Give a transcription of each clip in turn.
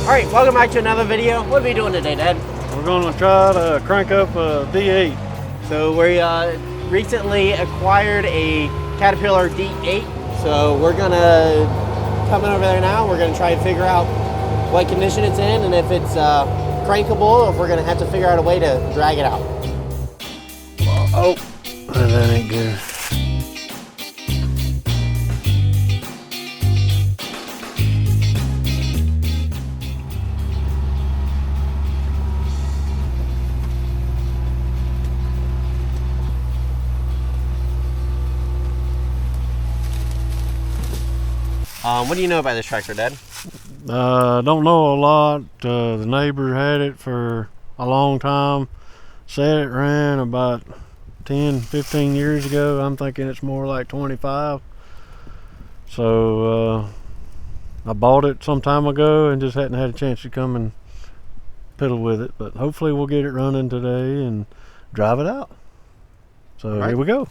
Alright, welcome back to another video. What are we doing today, Dad? We're going to try to crank up a D8. So we recently acquired a Caterpillar D8. So we're going to come over there now. We're going to try and figure out what condition it's in and if it's crankable, or if we're going to have to figure out a way to drag it out. Oh, that ain't good. What do you know about this tractor, Dad? Don't know a lot. The neighbor had it for a long time. Said it ran about 10-15 years ago. I'm thinking it's more like 25. So I bought it some time ago and just hadn't had a chance to come and piddle with it, but hopefully we'll get it running today and drive it out. So Here we go.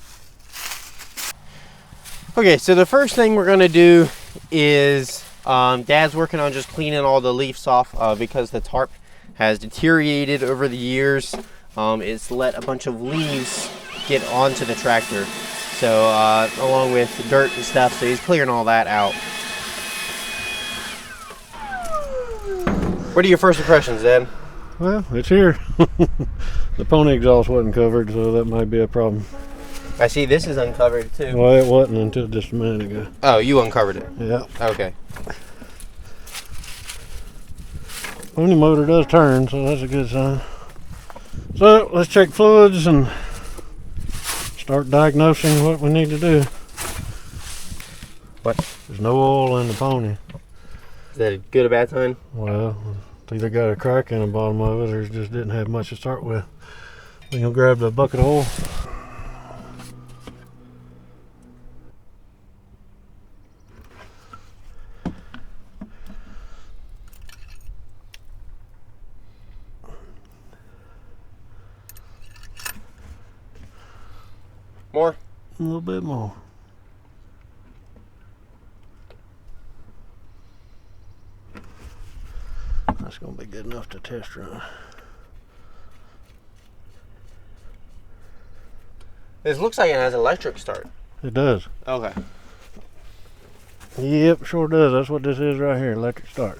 Okay, so the first thing we're going to do is Dad's working on just cleaning all the leaves off because the tarp has deteriorated over the years. It's let a bunch of leaves get onto the tractor, so along with the dirt and stuff, so he's clearing all that out. What are your first impressions, Dad? Well, it's here. The pony exhaust wasn't covered, so that might be a problem. I see this is uncovered too. Well, it wasn't until just a minute ago. Oh, you uncovered it? Yeah. Okay. Pony motor does turn, so that's a good sign. So let's check fluids and start diagnosing what we need to do. What? There's no oil in the pony. Is that a good or bad sign? Well, it's either got a crack in the bottom of it or it just didn't have much to start with. Then you'll grab the bucket of oil. More? A little bit more. That's going to be good enough to test run. This looks like it has electric start. It does. Okay. Yep, sure does. That's what this is right here, electric start.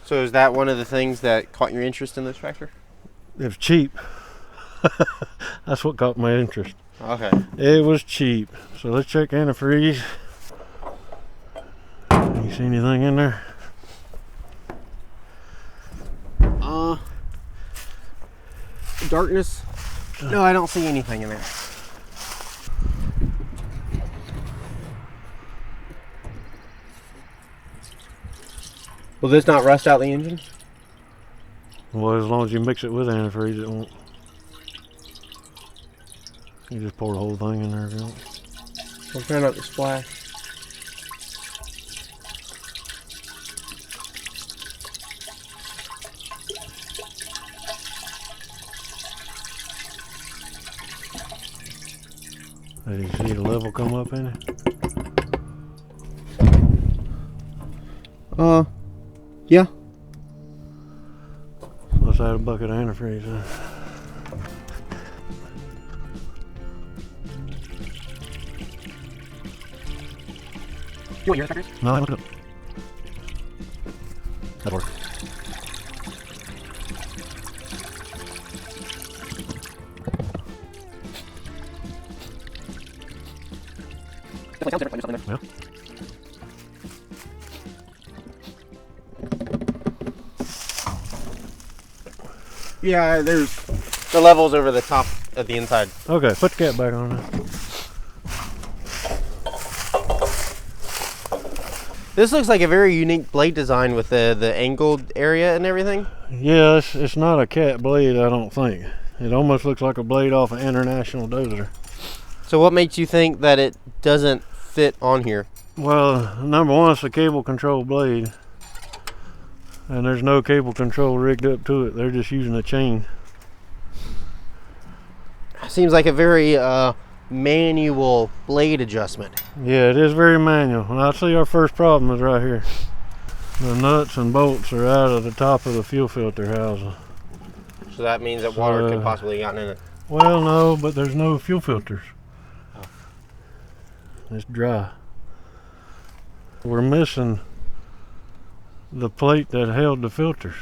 So is that one of the things that caught your interest in this tractor? It was cheap. That's what caught my interest. Okay. It was cheap. So let's check antifreeze. You see anything in there? Darkness? No, I don't see anything in there. Will this not rust out the engine? Well, as long as you mix it with antifreeze, it won't. You just pour the whole thing in there if you want. I'm trying not to splash. Did you see the level come up in it? Yeah. Let's add a bucket of antifreeze in. You want your inspectors? No, I looked it up. That works. Definitely sounds different when there's something there. Yeah, there's the levels over the top of the inside. Okay, put the cap back on now. This looks like a very unique blade design with the angled area and everything. Yeah, it's not a cat blade, I don't think. It almost looks like a blade off an International dozer. So what makes you think that it doesn't fit on here? Well, number one, it's a cable control blade. And there's no cable control rigged up to it. They're just using a chain. Seems like a very manual blade adjustment. Yeah, it is very manual. And I see our first problem is right here. The nuts and bolts are out of the top of the fuel filter housing. So that means that water could possibly have gotten in it. Well, no, but there's no fuel filters. Oh. It's dry. We're missing the plate that held the filters.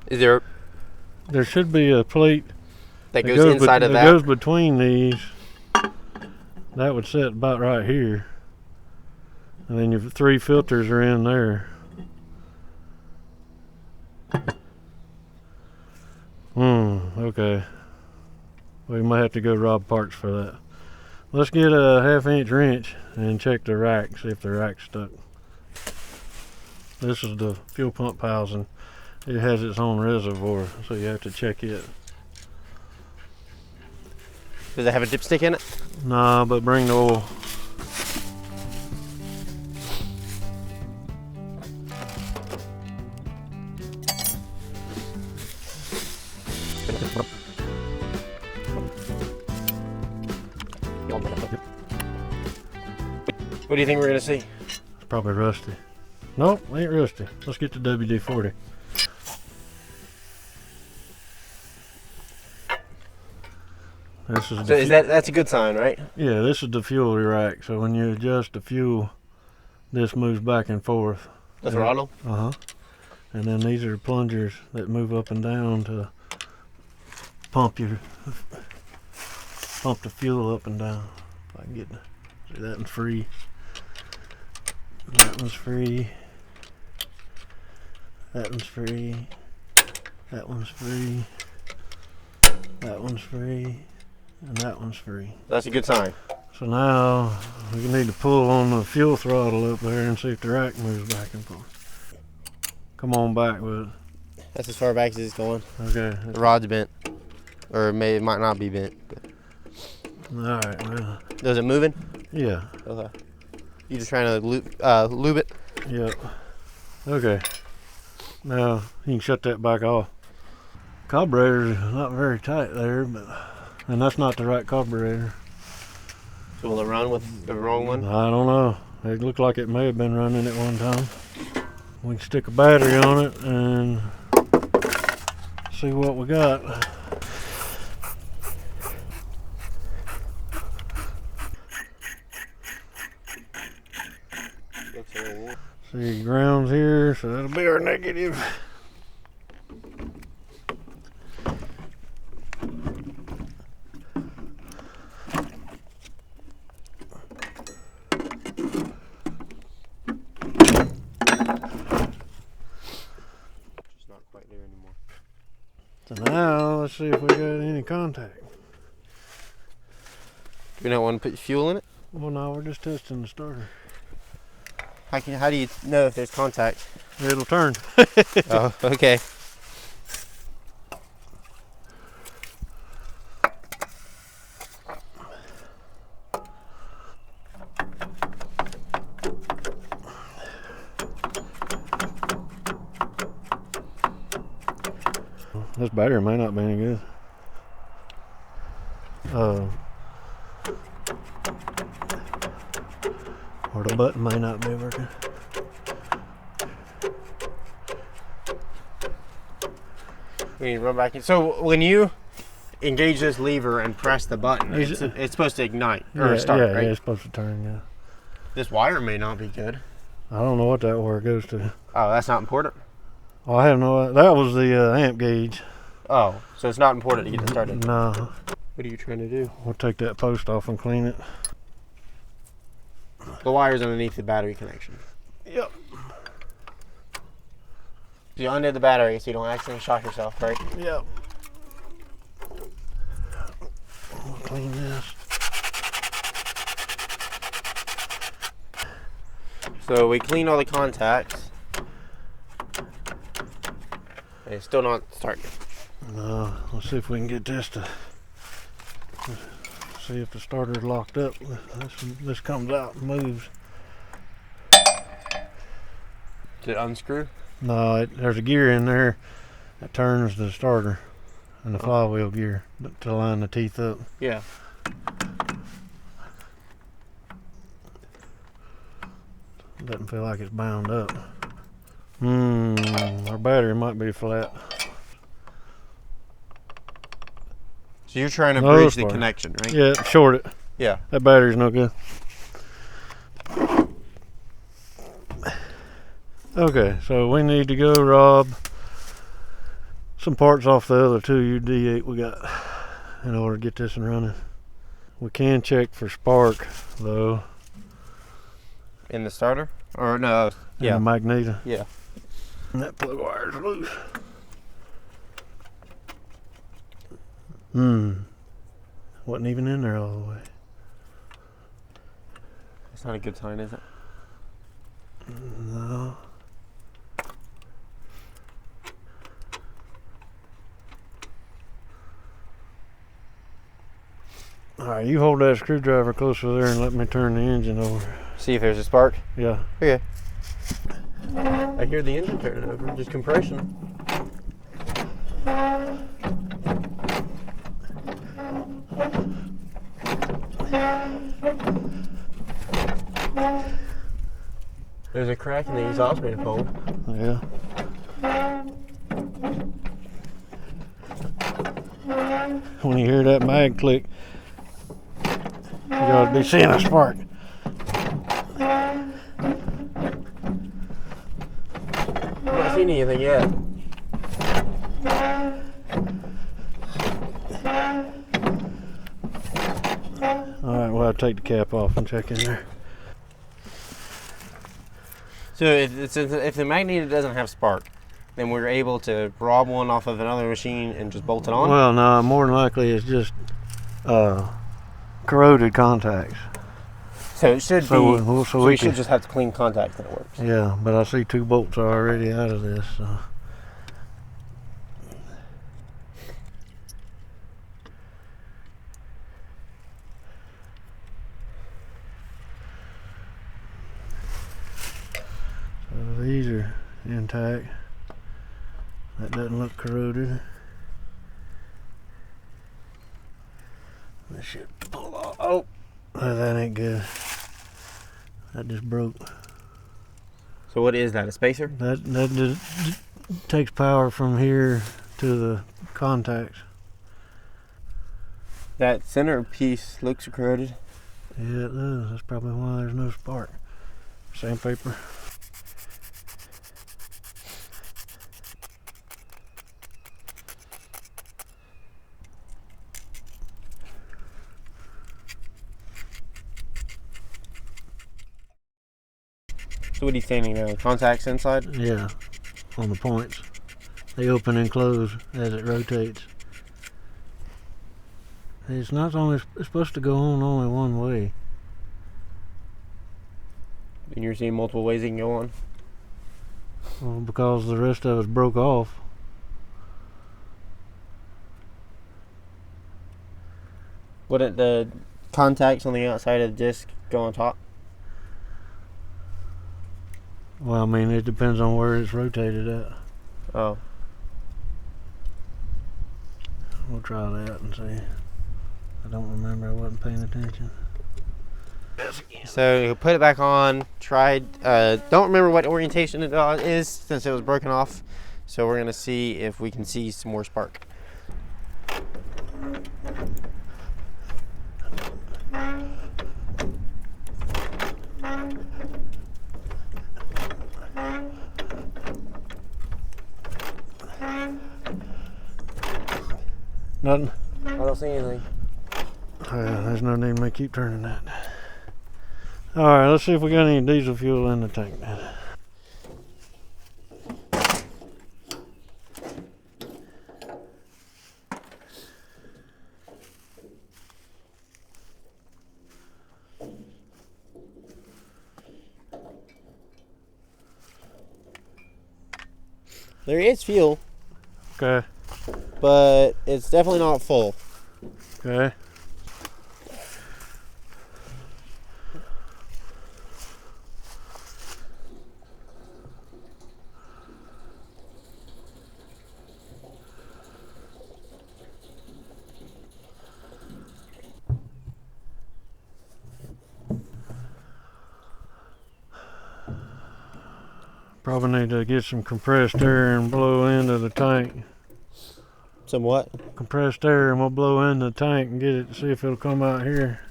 Is there? There should be a plate That goes inside of that. That goes between these. That would sit about right here. And then your 3 filters are in there. Okay. We might have to go rob parts for that. Let's get a 1/2-inch wrench and check the rack, see if the rack's stuck. This is the fuel pump housing. It has its own reservoir, so you have to check it. Does it have a dipstick in it? Nah, but bring the oil. What do you think we're gonna see? It's probably rusty. Nope, ain't rusty. Let's get the WD-40. This is So that's a good sign, right? Yeah, this is the fuel rack. So when you adjust the fuel, this moves back and forth. The throttle? Uh-huh. And then these are plungers that move up and down to pump the fuel up and down. If I can get, see, that one's free. That one's free. That one's free. That one's free. That one's free. And that one's free. That's a good sign. So now we need to pull on the fuel throttle up there and see if the rack moves back and forth. Come on back with it. That's as far back as it's going. Okay. The rod's bent. Or it might not be bent. Alright, well. Is it moving? Yeah. Okay. You just trying to lube it? Yep. Okay. Now you can shut that back off. Carburetor's not very tight there, and that's not the right carburetor. So will it run with the wrong one? I don't know. It looked like it may have been running at one time. We can stick a battery on it and see what we got. See, ground's here, so that'll be our negative. Not quite there anymore. So now let's see if we got any contact. Do we not want to put fuel in it? Well, no, we're just testing the starter. How do you know if there's contact? It'll turn. Oh, okay. This battery may not be any good. Or the button may not be working. We need to run back in. So when you engage this lever and press the button, it's supposed to ignite or start, right? Yeah, it's supposed to turn, yeah. This wire may not be good. I don't know what that wire goes to. Oh, that's not important? Oh, I have no idea. That was the amp gauge. Oh, so it's not important to get it started? No. What are you trying to do? We'll take that post off and clean it. The wire's underneath the battery connection. Yep. So you undo the battery so you don't accidentally shock yourself, right? Yep. We'll clean this. So we clean all the contacts. And it's still not starting. No, let's see if we can get this to see if the starter's locked up. This comes out and moves. Did it unscrew? No, there's a gear in there that turns the starter and the flywheel gear to line the teeth up. Yeah. Doesn't feel like it's bound up. battery might be flat. So you're trying to No bridge the spark. connection, right? Yeah, short it. Yeah. That battery's no good. Okay, so we need to go rob some parts off the other two UD8 we got in order to get this one running. We can check for spark though. In the starter? Or no? Yeah. The magneto. Yeah. And that plug wire's loose. Wasn't even in there all the way. That's not a good sign, is it? No. Alright, you hold that screwdriver closer there and let me turn the engine over. See if there's a spark? Yeah. Okay. I hear the engine turning over, just compression. There's a crack in the exhaust manifold. Yeah. When you hear that mag click, you gotta be seeing a spark. I'm not seeing anything yet. Alright, well, I'll take the cap off and check in there. So if the magneto doesn't have spark, then we're able to rob one off of another machine and just bolt it on? Well, no, more than likely it's just corroded contacts. So it should So we should just have to clean contacts and it works. Yeah, but I see 2 bolts are already out of this. So. So these are intact. That doesn't look corroded. This should pull off. Oh, that ain't good. That just broke. So what is that, a spacer? That just takes power from here to the contacts. That center piece looks corroded. Yeah, it does. That's probably why there's no spark. Sandpaper. So what are you standing there? Contacts inside? Yeah, on the points. They open and close as it rotates. It's not only, it's supposed to go on only one way. And you're seeing multiple ways it can go on? Well, because the rest of it broke off. Wouldn't the contacts on the outside of the disc go on top? Well, I mean, it depends on where it's rotated at. Oh. We'll try that and see. I don't remember. I wasn't paying attention. So you put it back on, tried, don't remember what orientation it is since it was broken off. So we're gonna see if we can see some more spark. Nothing? I don't see anything. There's no need to me keep turning that. Alright, let's see if we got any diesel fuel in the tank then. There is fuel, Okay. but it's definitely not full. Okay. Probably need to get some compressed air and blow into the tank. Some what? Compressed air, and we'll blow into the tank and get it to see if it'll come out here.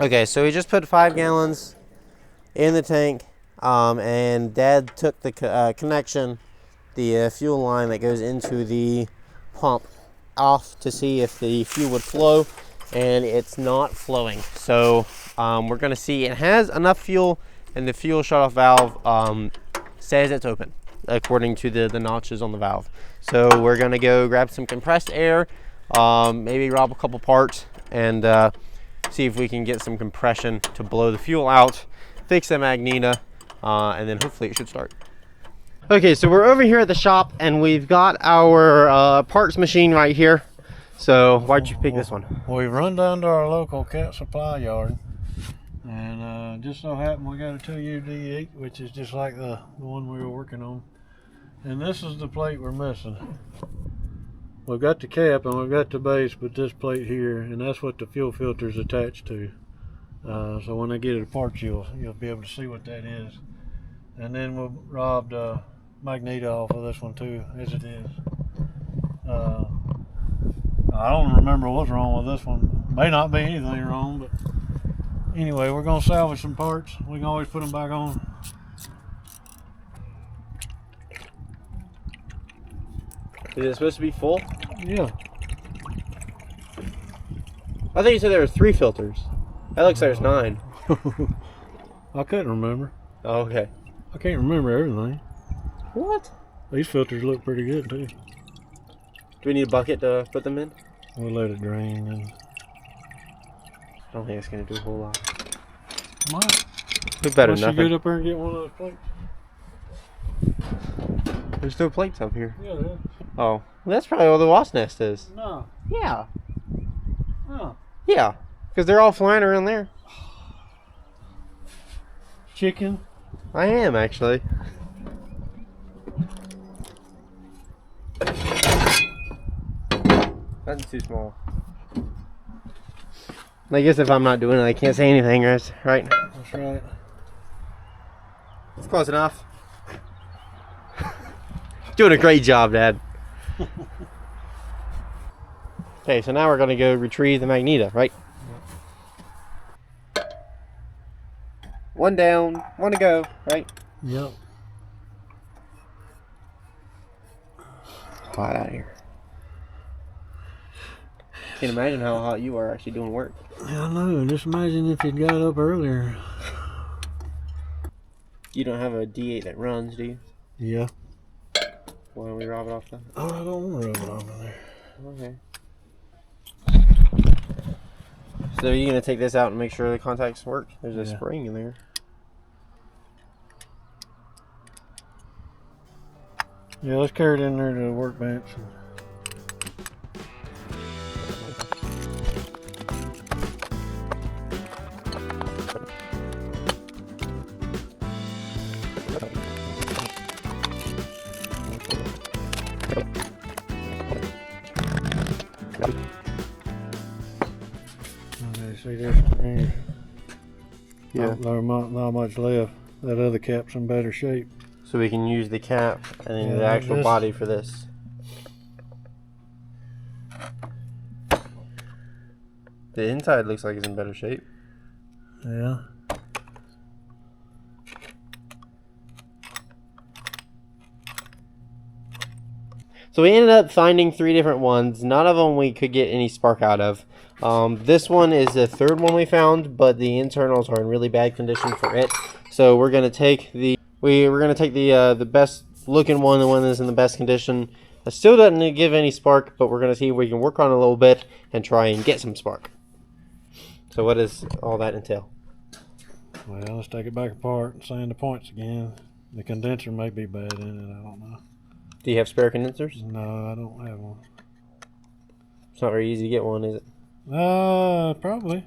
Okay, so we just put 5 gallons in the tank, and Dad took the connection, the fuel line that goes into the pump, off to see if the fuel would flow, and it's not flowing. So we're going to see it has enough fuel, and the fuel shutoff valve says it's open according to the notches on the valve. So we're going to go grab some compressed air, maybe rob a couple parts, and see if we can get some compression to blow the fuel out, fix the magneto, and then hopefully it should start. Okay, so we're over here at the shop, and we've got our parts machine right here. So why'd you pick this one? We've run down to our local cat supply yard, and just so happened we got a 2UD8, which is just like the one we were working on. And this is the plate we're missing. We've got the cap and we've got the base, but this plate here, and that's what the fuel filter is attached to. So when I get it apart, you'll be able to see what that is. And then we'll rob the magneto off of this one too, as it is. I don't remember what's wrong with this one. May not be anything wrong, but anyway, we're gonna salvage some parts. We can always put them back on. Is it supposed to be full? Yeah. I thought you said there were 3 filters. That looks like there's 9. I couldn't remember. Oh, okay. I can't remember everything. What? These filters look pretty good too. Do we need a bucket to put them in? We'll let it drain and I don't think it's gonna do a whole lot. might. We better Unless nothing. you get up there and get one of those plates. There's no plates up here. Yeah, there is. Oh, well, that's probably all the wasp nest is. No. Yeah. No. Yeah, because they're all flying around there. Chicken. I am actually. That's too small. I guess if I'm not doing it, I can't say anything, right? That's right. It's close enough. Doing a great job, Dad. Okay, so now we're gonna go retrieve the magneto, right? One down, one to go, right? Yep. Hot out here. Can't imagine how hot you are actually doing work. Yeah, I know. Just imagine if you'd got up earlier. You don't have a D8 that runs, do you? Yeah. Why don't we rob it off then? Oh, I don't want to rub it over there. Okay. So are you gonna take this out and make sure the contacts work? There's a spring in there. Yeah, let's carry it in there to the workbench. Okay, see this spring? Yeah. There's not much left. That other cap's in better shape. So we can use the cap and then Yeah, the actual this- body for this. The inside looks like it's in better shape. Yeah. So we ended up finding 3 different ones. None of them we could get any spark out of. This one is the 3rd one we found, but the internals are in really bad condition for it. So we're gonna take the the best looking one, the one that's in the best condition. It still doesn't give any spark, but we're gonna see if we can work on it a little bit and try and get some spark. So what does all that entail? Well, let's take it back apart and sand the points again. The condenser may be bad in it. I don't know. Do you have spare condensers? No, I don't have one. It's not very easy to get one, is it? Probably.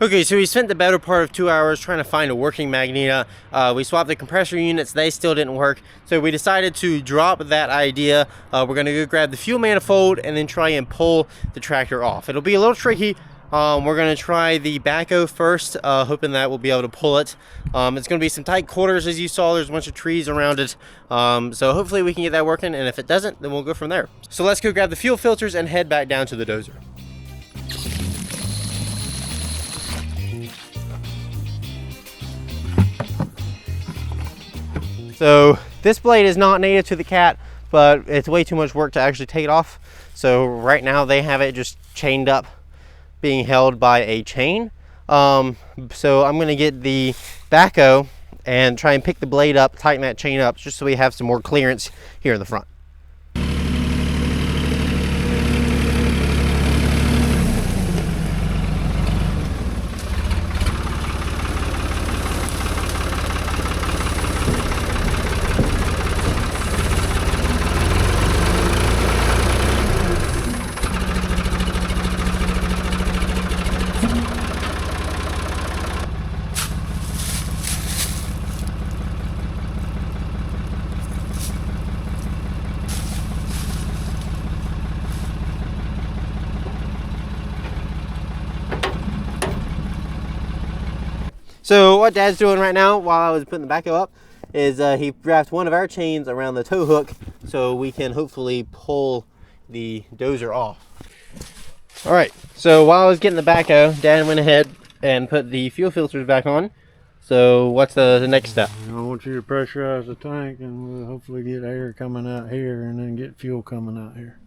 Okay, so we spent the better part of 2 hours trying to find a working magneto. We swapped the compressor units, they still didn't work. So we decided to drop that idea. We're gonna go grab the fuel manifold and then try and pull the tractor off. It'll be a little tricky, We're going to try the backhoe first, hoping that we'll be able to pull it. It's going to be some tight quarters, as you saw. There's a bunch of trees around it. So hopefully we can get that working, and if it doesn't, then we'll go from there. So let's go grab the fuel filters and head back down to the dozer. So this blade is not native to the Cat, but it's way too much work to actually take it off. So right now they have it just chained up, being held by a chain. So I'm gonna get the backhoe and try and pick the blade up, tighten that chain up, just so we have some more clearance here in the front. So what Dad's doing right now while I was putting the backhoe up is he wrapped one of our chains around the tow hook so we can hopefully pull the dozer off. All right, so while I was getting the backhoe, Dad went ahead and put the fuel filters back on. So what's the next step? I want you to pressurize the tank, and we'll hopefully get air coming out here and then get fuel coming out here.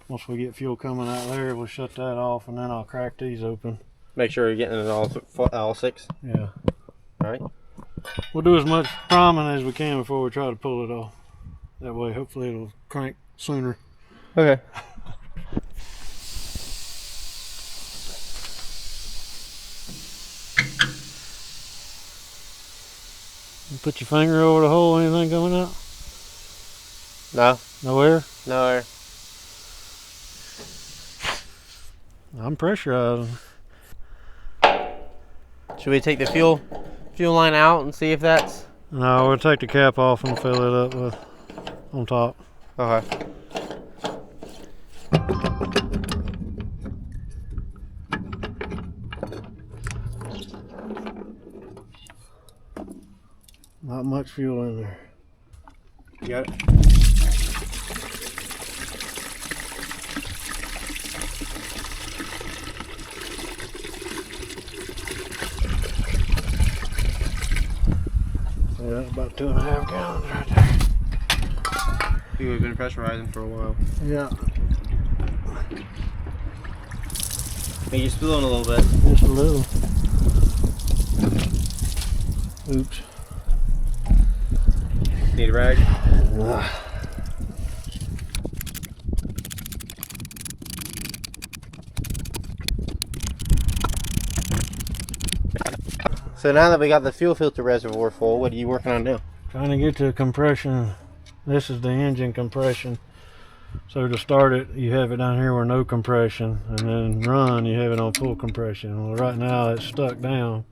Once we get fuel coming out there, we'll shut that off, and then I'll crack these open. Make sure you're getting it all six. Yeah. All right. We'll do as much priming as we can before we try to pull it off. That way, hopefully it'll crank sooner. Okay. You put your finger over the hole, anything coming out? No. No air? No air. I'm pressurizing. Should we take the fuel line out and see if that's... No, we'll take the cap off and fill it up with on top. Okay. Not much fuel in there. You got it? Yeah, that's about 2.5 gallons right there. We've been pressurizing for a while. Yeah. Make you spilling a little bit. Just a little. Oops. Need a rag? So now that we got the fuel filter reservoir full, what are you working on now? Trying to get to compression. This is the engine compression. So to start it, you have it down here where no compression, and then run, you have it on full compression. Well, right now it's stuck down.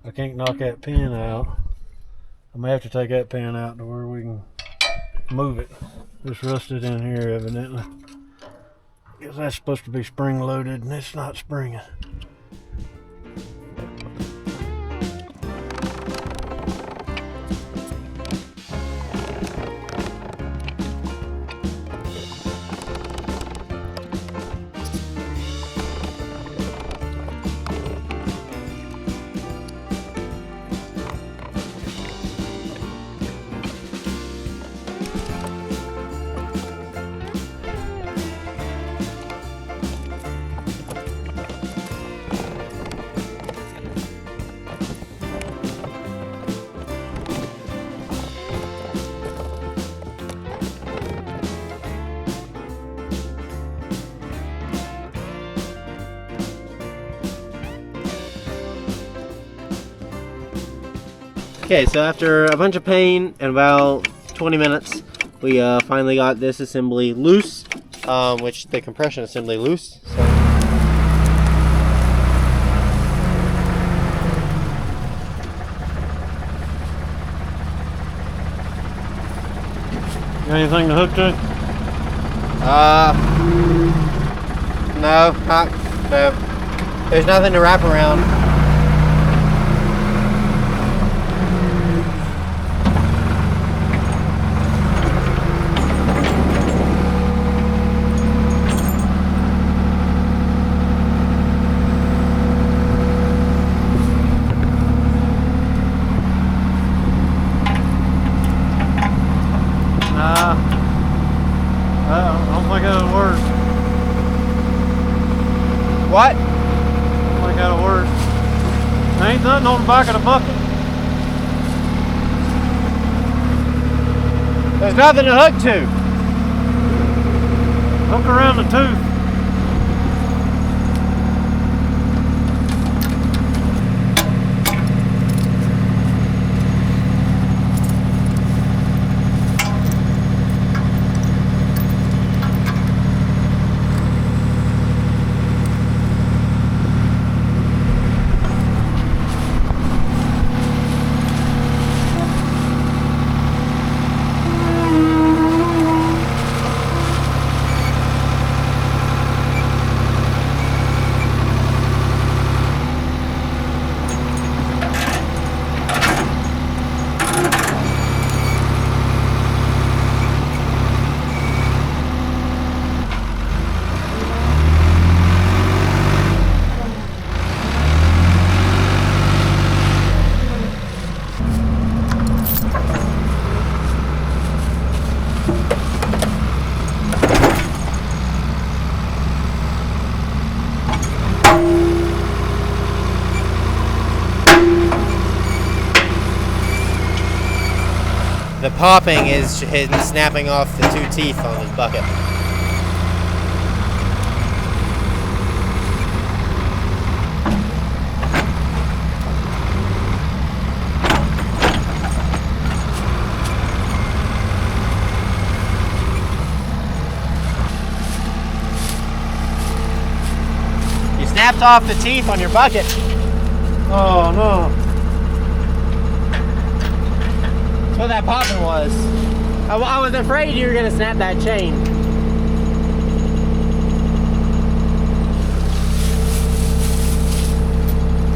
I can't knock that pin out. I'm gonna have to take that pin out to where we can move it. It's rusted in here evidently, because that's supposed to be spring loaded and it's not springing. Okay, so after a bunch of pain and about 20 minutes, we finally got this assembly loose, which the compression assembly loose. So. Got anything to hook to? No, no. There's nothing to wrap around. I don't think that'll work. What? I don't think that'll work. There ain't nothing on the back of the bucket. There's nothing to hook to. Hook around the tooth. The popping is snapping off the two teeth on this bucket. You snapped off the teeth on your bucket. Oh no. That's what that popping was. I was afraid you were gonna snap that chain.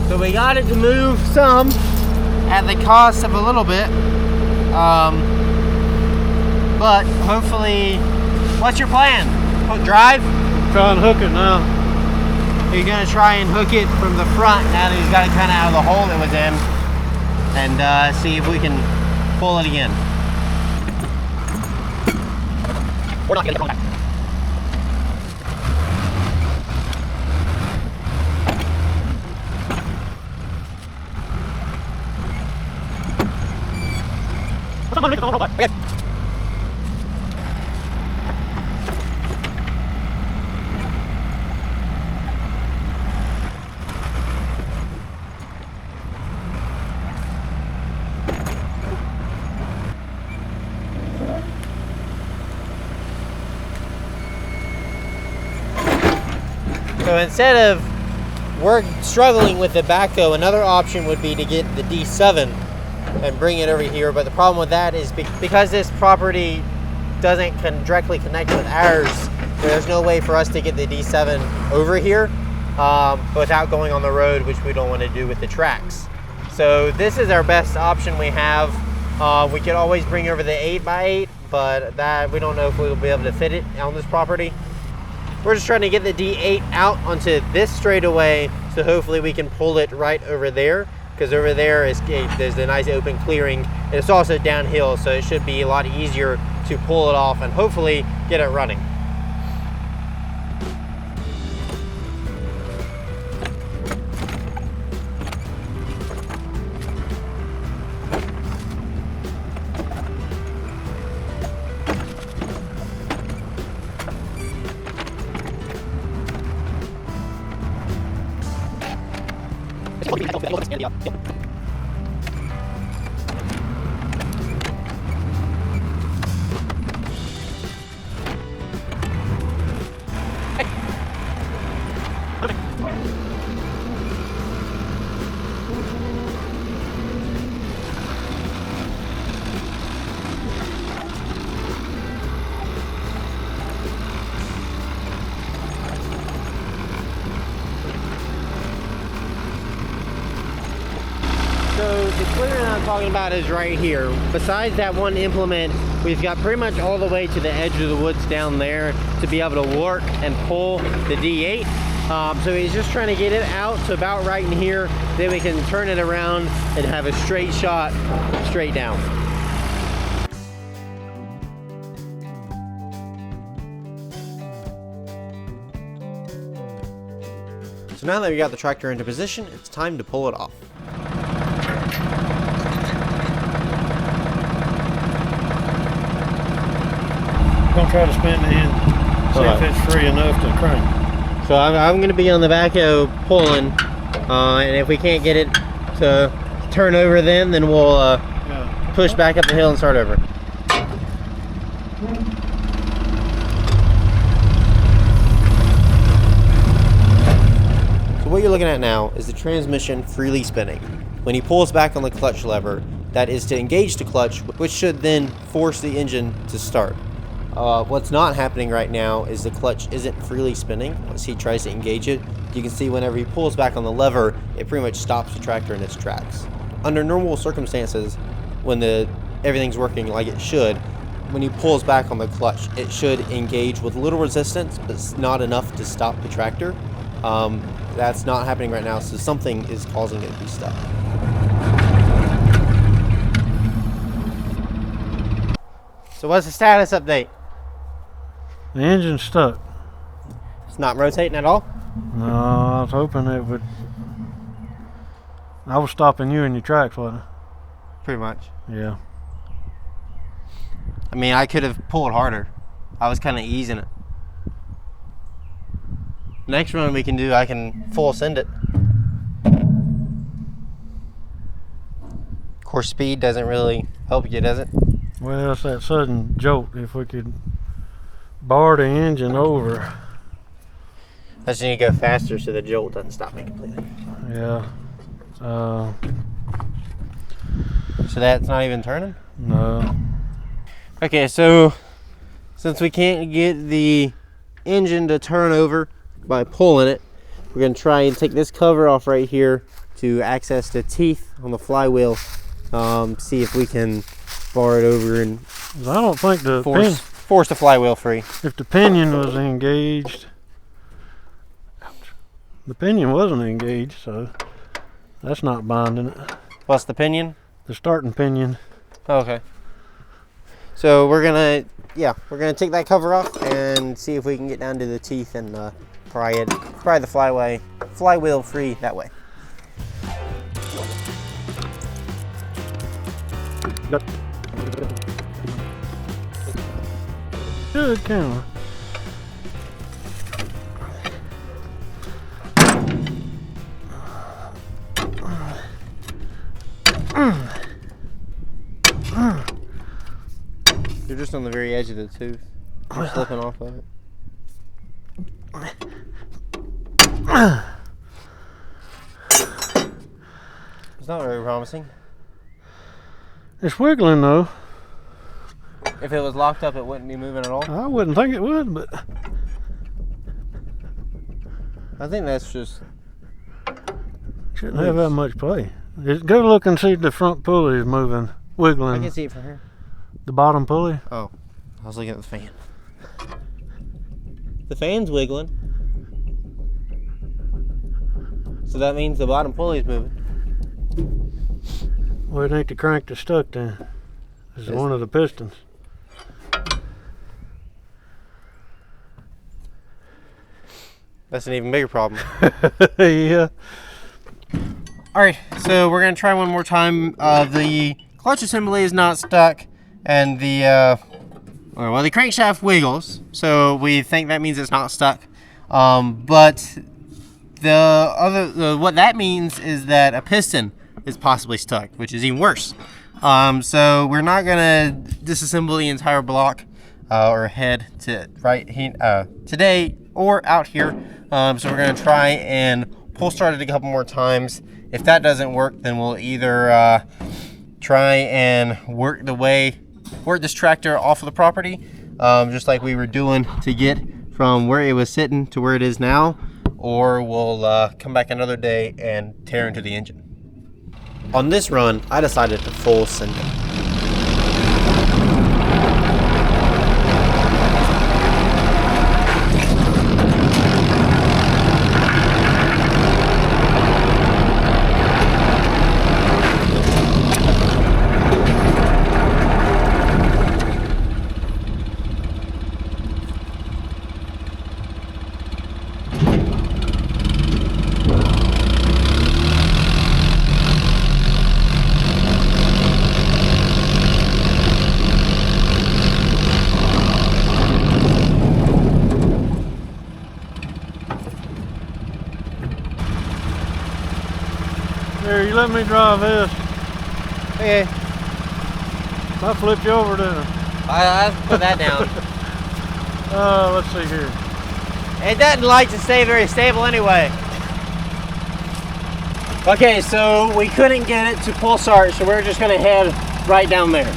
So we got it to move some at the cost of a little bit. But hopefully, what's your plan? Drive? I'm trying to hook it now. Are you gonna try and hook it from the front now that he's got it kind of out of the hole it was in, and see if we can pull it again? We're not gonna get back. Okay. So instead of struggling with the backhoe, another option would be to get the D7 and bring it over here. But the problem with that is because this property doesn't directly connect with ours, there's no way for us to get the D7 over here without going on the road, which we don't want to do with the tracks. So this is our best option we have. We could always bring over the 8x8, but that we don't know if we'll be able to fit it on this property. We're just trying to get the D8 out onto this straightaway, so hopefully we can pull it right over there, because over there there's a nice open clearing. It's also downhill, so it should be a lot easier to pull it off and hopefully get it running. talking about is right here. Besides that one implement, we've got pretty much all the way to the edge of the woods down there to be able to work and pull the D8. So he's just trying to get it out to about right in here. Then we can turn it around and have a straight shot straight down. So now that we got the tractor into position, it's time to pull it off. I'm gonna try to spin the end, see if it's free enough to crank. So I'm going to be on the backhoe pulling, and if we can't get it to turn over then we'll push back up the hill and start over. So what you're looking at now is the transmission freely spinning. When he pulls back on the clutch lever, that is to engage the clutch, which should then force the engine to start. What's not happening right now is the clutch isn't freely spinning. Once he tries to engage it, you can see whenever he pulls back on the lever, it pretty much stops the tractor in its tracks. Under normal circumstances, when everything's working like it should, when he pulls back on the clutch, it should engage with little resistance, but it's not enough to stop the tractor. That's not happening right now, so something is causing it to be stuck. So what's the status update? The engine's stuck. It's not rotating at all? No, I was hoping it would. I was stopping you in your tracks, wasn't Pretty much. I? Yeah. I mean, I could have pulled harder. I was kind of easing it. Next run we can do, I can full send it. Of course, speed doesn't really help you, does it? Well, it's that sudden jolt. If we could bar the engine over. I just need to go faster so the jolt doesn't stop me completely. Yeah. So that's not even turning? No. Okay, so since we can't get the engine to turn over by pulling it, we're going to try and take this cover off right here to access the teeth on the flywheel. See if we can bar it over and I don't think the force the flywheel free. If the pinion was engaged, the pinion wasn't engaged, so that's not binding it. What's the pinion? The starting pinion. Okay. So we're gonna take that cover off and see if we can get down to the teeth and pry the flywheel free that way. Good camera. You're just on the very edge of the tooth. You're slipping off of it. It's not very promising. It's wiggling though. If it was locked up, it wouldn't be moving at all. I wouldn't think it would, but I think that's just shouldn't have that much play. Go look and see if the front pulley is moving, wiggling. I can see it from here. The bottom pulley. Oh, I was looking at the fan. The fan's wiggling, so that means the bottom pulley's moving. Well, it ain't the crank that's stuck then. It's one of the pistons. That's an even bigger problem. Yeah. Alright, so we're going to try one more time. The clutch assembly is not stuck, and the crankshaft wiggles, so we think that means it's not stuck. But what that means is that a piston is possibly stuck, which is even worse. So we're not going to disassemble the entire block or head today or out here. So we're going to try and pull start it a couple more times. If that doesn't work, then we'll either try and work this tractor off of the property, just like we were doing to get from where it was sitting to where it is now, or we'll come back another day and tear into the engine. On this run, I decided to full send it. Here, you let me drive this. Okay, I flipped you over, didn't I? I put that down. Let's see here. It doesn't like to stay very stable anyway. Okay, so we couldn't get it to pull start, so we're just gonna head right down there.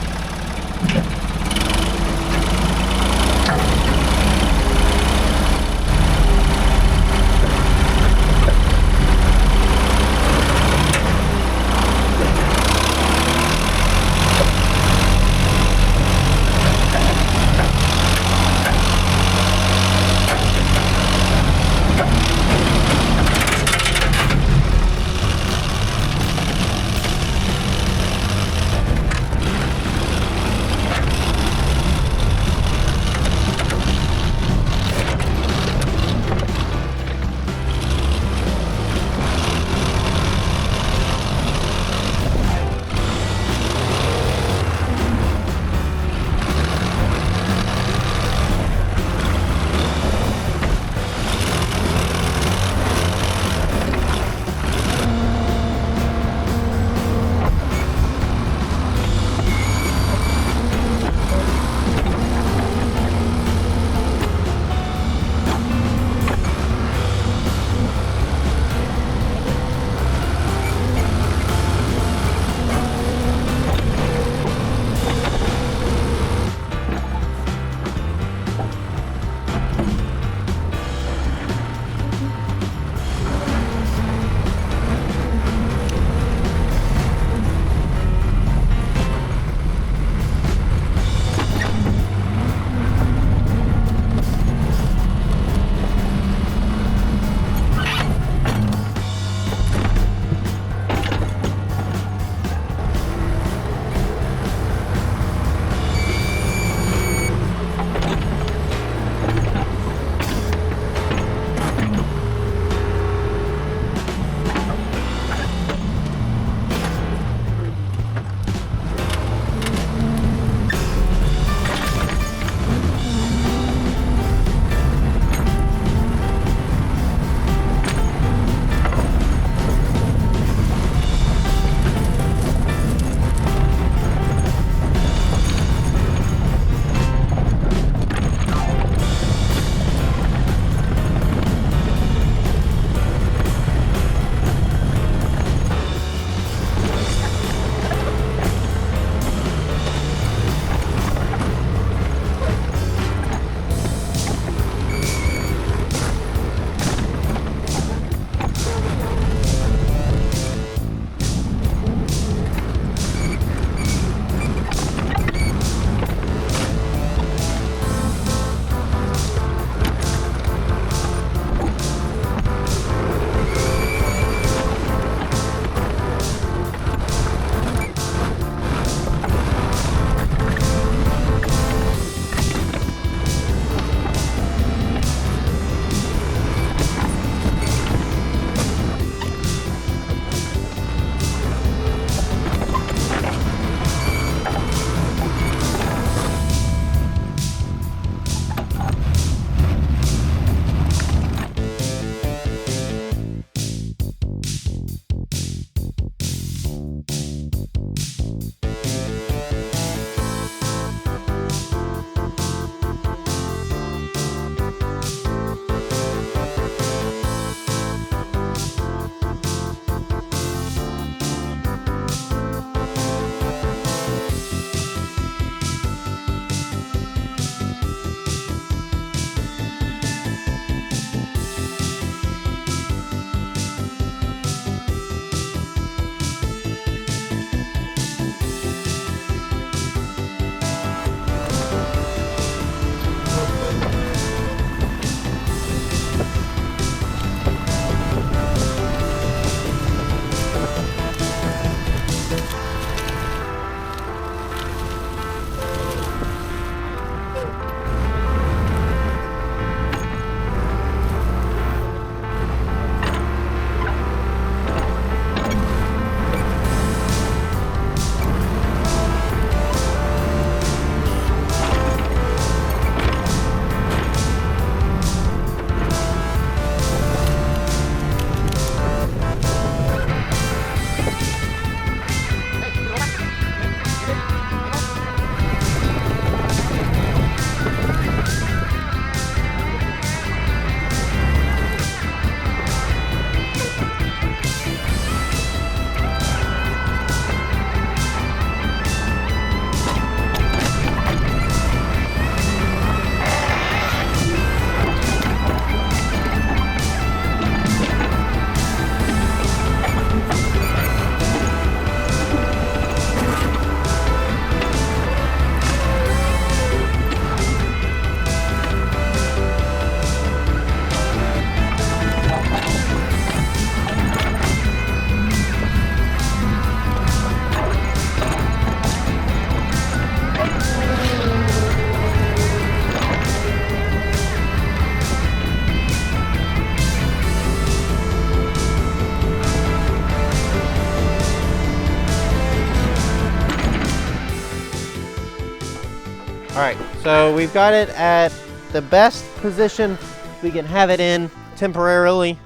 All right, so we've got it at the best position we can have it in temporarily.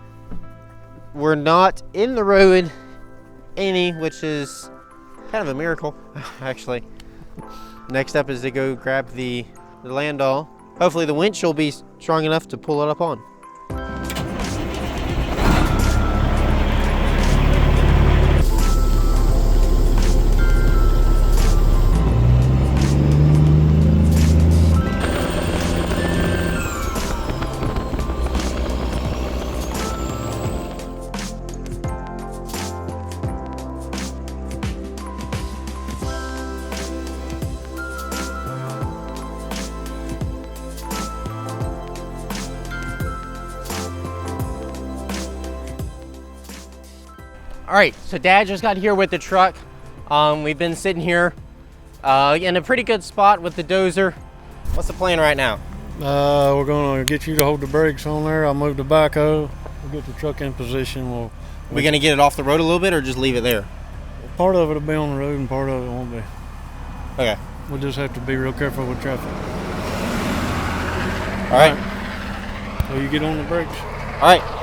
We're not in the road any, which is kind of a miracle, actually. Next up is to go grab the landau. Hopefully the winch will be strong enough to pull it up on. All right, so Dad just got here with the truck. We've been sitting here in a pretty good spot with the dozer. What's the plan right now? We're gonna get you to hold the brakes on there. I'll move the backhoe. We'll get the truck in position. We gonna get it off the road a little bit or just leave it there? Part of it'll be on the road and part of it won't be. Okay. We'll just have to be real careful with traffic. All right. So you get on the brakes. All right.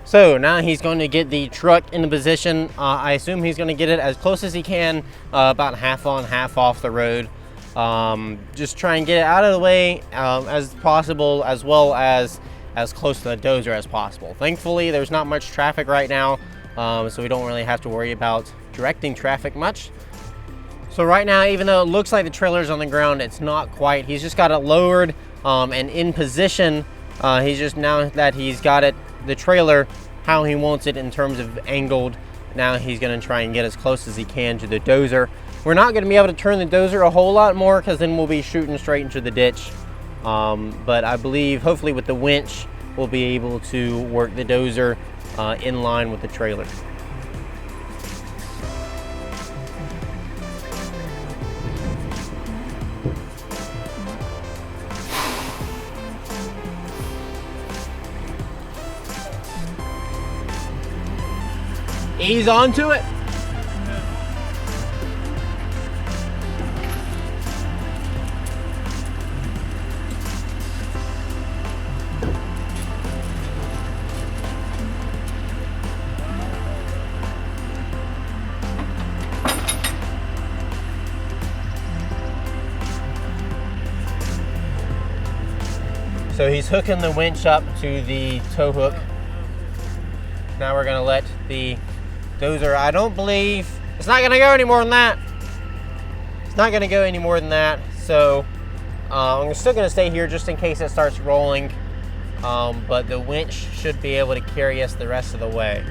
So now he's going to get the truck in the position. I assume he's going to get it as close as he can, about half on, half off the road. Just try and get it out of the way as possible, as well as close to the dozer as possible. Thankfully, there's not much traffic right now, so we don't really have to worry about directing traffic much. So right now, even though it looks like the trailer's on the ground, it's not quite. He's just got it lowered and in position. He's just, now that he's got it, the trailer, how he wants it in terms of angled, now he's going to try and get as close as he can to the dozer. We're not going to be able to turn the dozer a whole lot more because then we'll be shooting straight into the ditch. But I believe hopefully with the winch we'll be able to work the dozer in line with the trailer. Ease onto it. So he's hooking the winch up to the tow hook. Now we're gonna let the dozer, I don't believe, it's not gonna go any more than that. It's not gonna go any more than that. So I'm still gonna stay here just in case it starts rolling. But the winch should be able to carry us the rest of the way.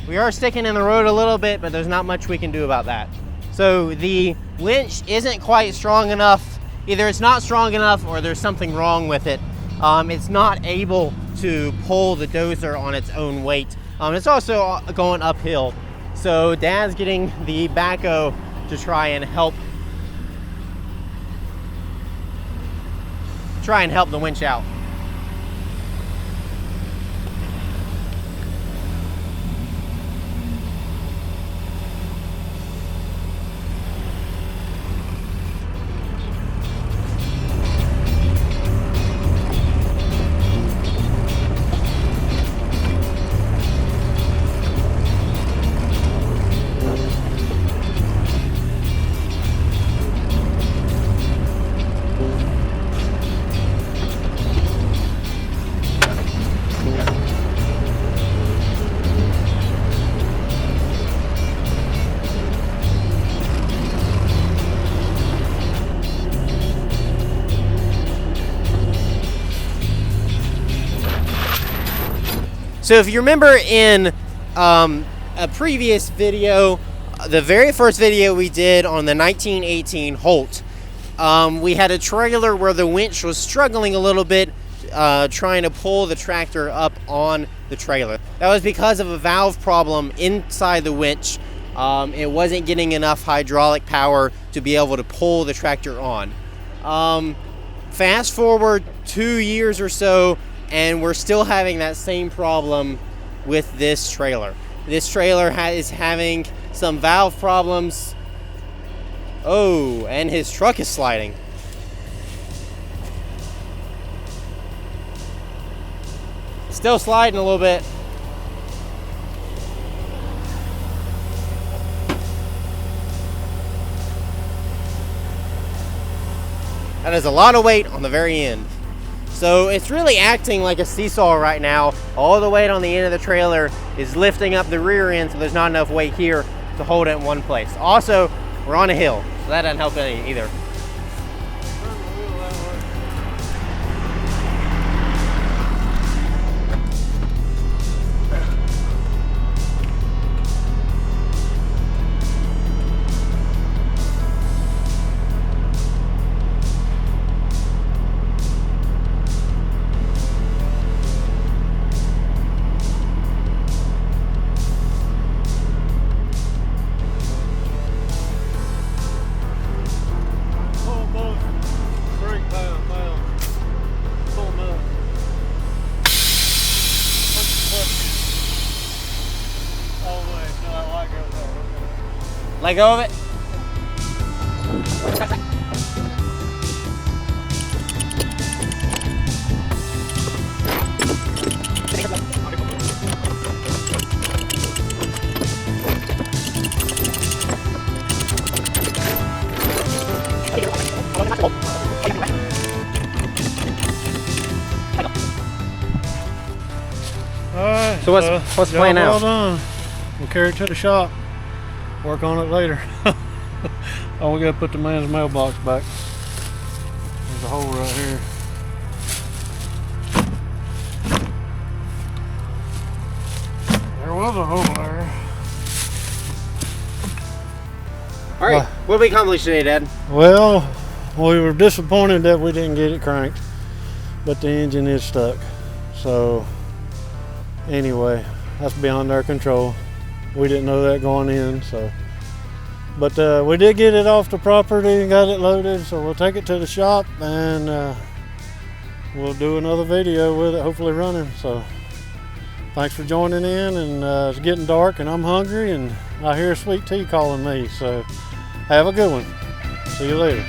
We are sticking in the road a little bit, but there's not much we can do about that. So the winch isn't quite strong enough. Either it's not strong enough or there's something wrong with it. It's not able to pull the dozer on its own weight. It's also going uphill. So Dad's getting the backhoe to try and help the winch out. So if you remember in a previous video, the very first video we did on the 1918 Holt, we had a trailer where the winch was struggling a little bit trying to pull the tractor up on the trailer. That was because of a valve problem inside the winch. it wasn't getting enough hydraulic power to be able to pull the tractor on. Fast forward 2 years or so, and we're still having that same problem with this trailer. This trailer is having some valve problems. Oh, and his truck is sliding. Still sliding a little bit. That is a lot of weight on the very end. So it's really acting like a seesaw right now. All the weight on the end of the trailer is lifting up the rear end, so there's not enough weight here to hold it in one place. Also, we're on a hill, so that doesn't help any either. Let go of it. Alright, So what's the plan now? Well done. We'll carry it to the shop. Work on it later. Oh, we gotta put the man's mailbox back. There's a hole right here. There was a hole there. All right, what did we accomplish today, Dad? Well, we were disappointed that we didn't get it cranked, but the engine is stuck. So anyway, that's beyond our control. We didn't know that going in, so. But we did get it off the property and got it loaded, so we'll take it to the shop and we'll do another video with it, hopefully running. So thanks for joining in, and it's getting dark and I'm hungry and I hear Sweet Tea calling me, so have a good one. See you later.